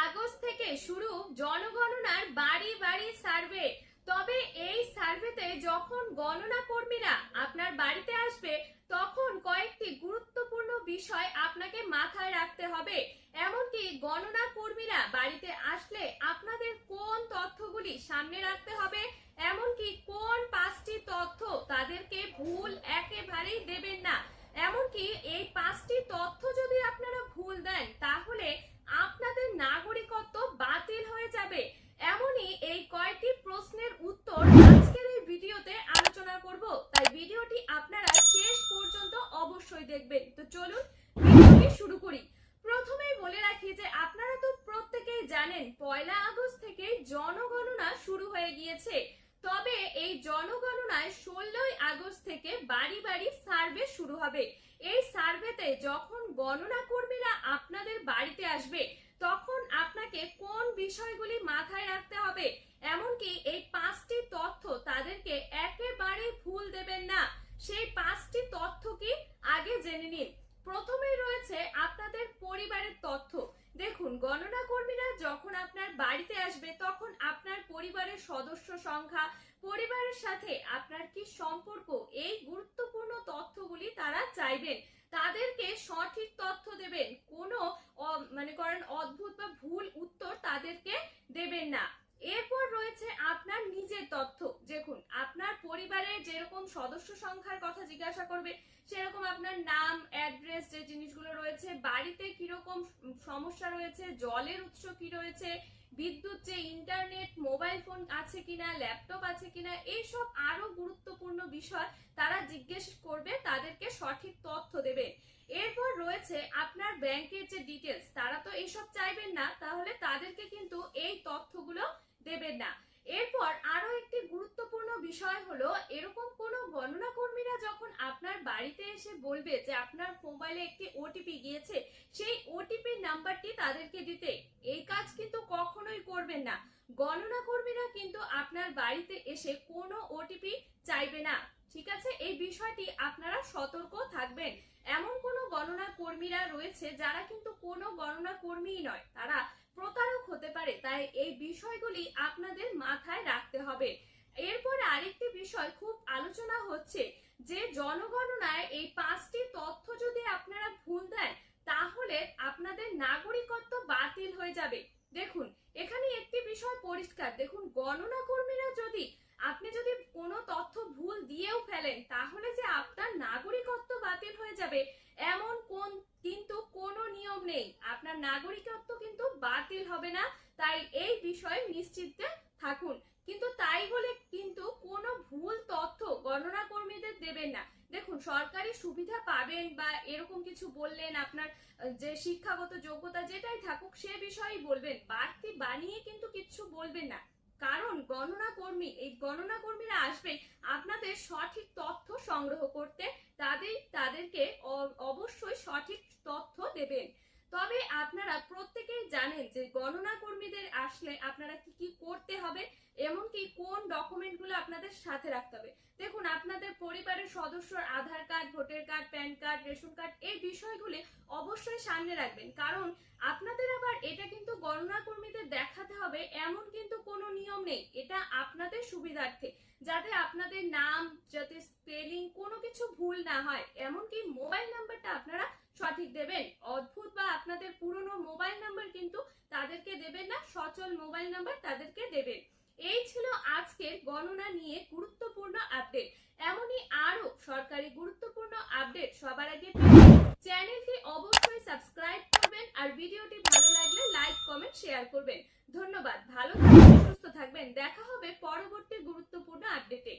August থেকে শুরু জনগণনার বাড়ি বাড়ি সার্ভে। তবে এই সার্ভেতে যখন গণনা কর্মীরা আপনার বাড়িতে আসবে তখন কয়েকটি গুরুত্বপূর্ণ বিষয় আপনাকে মাথায় রাখতে হবে। এমনকি গণনা কর্মীরা বাড়িতে আসলে আপনাদের কোন তথ্যগুলি সামনে রাখতে হবে, এমনকি কোন 5টি তথ্য তাদেরকে ভুল একেবারেই দেবেন না। এমনকি এই 5টি তথ্য যদি আপনারা ভুল দেন তাহলে আপনাদের নাগরিকত্ব বাতিল হয়ে যাবে। এমনই এই কয়েকটি প্রশ্নের উত্তর আজকের এই ভিডিওতে আলোচনা করব, তাই ভিডিওটি আপনারা শেষ পর্যন্ত অবশ্যই দেখবেন। তো চলুন ভিডিওটি শুরু করি। প্রথমেই বলে রাখি যে আপনারা তো প্রত্যেকেই জানেন 1 আগস্ট থেকে জনগণনা শুরু হয়ে গিয়েছে। তবে এই জনগণনায় 16 আগস্ট থেকে বাড়ি বাড়ি সার্ভে শুরু হবে। এই সার্ভেতে যখন গণনা কর্মীরা আপনাদের বাড়িতে আসবে তখন আপনাকে কোন বিষয়গুলি মাথায় রাখতে হবে, এমনকি এই 5টি তথ্য তাদেরকে একেবারে ভুল দেবেন না। সেই 5টি তথ্য কি আগে জেনে নিন। প্রথমেই রয়েছে আপনাদের পরিবারের তথ্য। দেখুন, গণনা কর্মীরা যখন আপনার বাড়িতে আসবে তখন আপনার পরিবারের সদস্য সংখ্যা, পরিবারের সাথে আপনার কি সম্পর্ক, এই গুরুত্বপূর্ণ তথ্যগুলি তারা চাইবেন। তাদেরকে সঠিক তথ্য দেবেন, কোনো মনে করেন অদ্ভুত বা ভুল উত্তর তাদেরকে দেবেন না। এরপর রয়েছে আপনার নিজের তথ্য। দেখুন, আপনার পরিবারের যেরকম সদস্য সংখ্যার কথা জিজ্ঞাসা করবে সেরকম আপনার নাম, অ্যাড্রেস, যে জিনিসগুলো রয়েছে, বাড়িতে কিরকম সমস্যা রয়েছে, জলের উৎস কি রয়েছে, বিদ্যুৎ, যে ইন্টারনেট, মোবাইল ফোন আছে কিনা, ল্যাপটপ আছে কিনা, এইসব আরো গুরুত্বপূর্ণ বিষয় তারা জিজ্ঞেস করবে, তাদেরকে সঠিক তথ্য দেবে। এরপর রয়েছে আপনার ব্যাংকের যে ডিটেলস, তারা তো এইসব চাইবেন না, তাহলে তাদেরকে কিন্তু এই তথ্যগুলো দেবেন না। এরপর আরো একটি গুরুত্বপূর্ণ বিষয় হলো, এরকম কোনো গণনা কর্মীরা যখন আপনার বাড়িতে এসে বলবে যে আপনার মোবাইলে একটি ওটিপি গিয়েছে, সেই ওটিপি নাম্বারটি তাদেরকে দিতে, এই কাজ কিন্তু কখনোই করবেন না। গণনা কর্মীরা কিন্তু আপনার বাড়িতে এসে কোনো ওটিপি চাইবে না, ঠিক আছে? এই বিষয়টি আপনারা সতর্ক থাকবেন। এমন কোনো গণনা কর্মীরা রয়েছে যারা কিন্তু কোনো গণনা কর্মীই নয়, তারা প্রতারক হতে পারে, তাই এই বিষয়গুলি আপনাদের মাথায় রাখতে হবে। এরপরে আরেকটি বিষয় খুব আলোচনা হচ্ছে যে জনগণনায় এই 5টি তথ্য যদি আপনারা ভুল দেন তাহলে আপনাদের নাগরিকত্ব বাতিল হয়ে যাবে। দেখুন, এখানে একটি বিষয় পরিষ্কার। দেখুন, গণনা কর্মীরা আপনি যদি কোনো তথ্য ভুল দিয়েও ফেলেন তাহলে যে আপনার নাগরিকত্ব বাতিল হয়ে যাবে এমন কিন্তু কোনো নিয়ম নেই। আপনার নাগরিকত্ব কিন্তু বাতিল হবে না, তাই এই বিষয়ে নিশ্চিত থাকুন। কিন্তু তাই বলে কিন্তু কোনো ভুল তথ্য গণনা কর্মীদের দেবেন না। দেখুন, সরকারি সুবিধা পাবেন বা এরকম কিছু বললেন, আপনার যে শিক্ষাগত যোগ্যতা যেটাই থাকুক সে বিষয়েই বলবেন, বাড়তি বানিয়ে কিন্তু কিছু বলবেন না। কারণ গণনা কর্মীরা আসবে আপনাদের সঠিক তথ্য সংগ্রহ করতে, তাদেরকে অবশ্যই সঠিক তথ্য দেবেন। তবে আপনারা প্রত্যেকেই জানেন যে গণনা কর্মীদের আসলে আপনারা কি কি করতে হবে, এমনকি কোন ডকুমেন্টগুলো আপনাদের সাথে রাখতে হবে। দেখুন, আপনাদের পরিবারের সদস্যর Aadhaar card, voter card, PAN card, ration card, এই বিষয়গুলি অবশ্যই সামনে রাখবেন। কারণ আপনাদের আবার এটা কিন্তু গণনা কর্মীদের দেখাতে হবে এমন কিন্তু কোনো নিয়ম নেই, এটা আপনাদের সুবিধার্থে, যাতে আপনাদের নাম, যাতে স্পেলিং কোনো কিছু ভুল না হয়। এমনকি মোবাইল নাম্বারটা আপনারা সঠিক দেবেন। অদ্ভুত বা আপনাদের পুরনো মোবাইল নাম্বার কিন্তু তাদেরকে দেবেন না, সচল মোবাইল নাম্বার তাদেরকে দেবেন। এই ছিল আজকের গণনা নিয়ে গুরুত্বপূর্ণ আপডেট। এমনই আরো সরকারি গুরুত্বপূর্ণ আপডেট সবার আগে চ্যানেলটি অবশ্যই সাবস্ক্রাইব করবেন, আর ভিডিওটি ভালো লাগলে লাইক, কমেন্ট, শেয়ার করবেন। ধন্যবাদ। ভালো থাকবেন, সুস্থ থাকবেন। দেখা হবে পরবর্তী গুরুত্বপূর্ণ আপডেটে।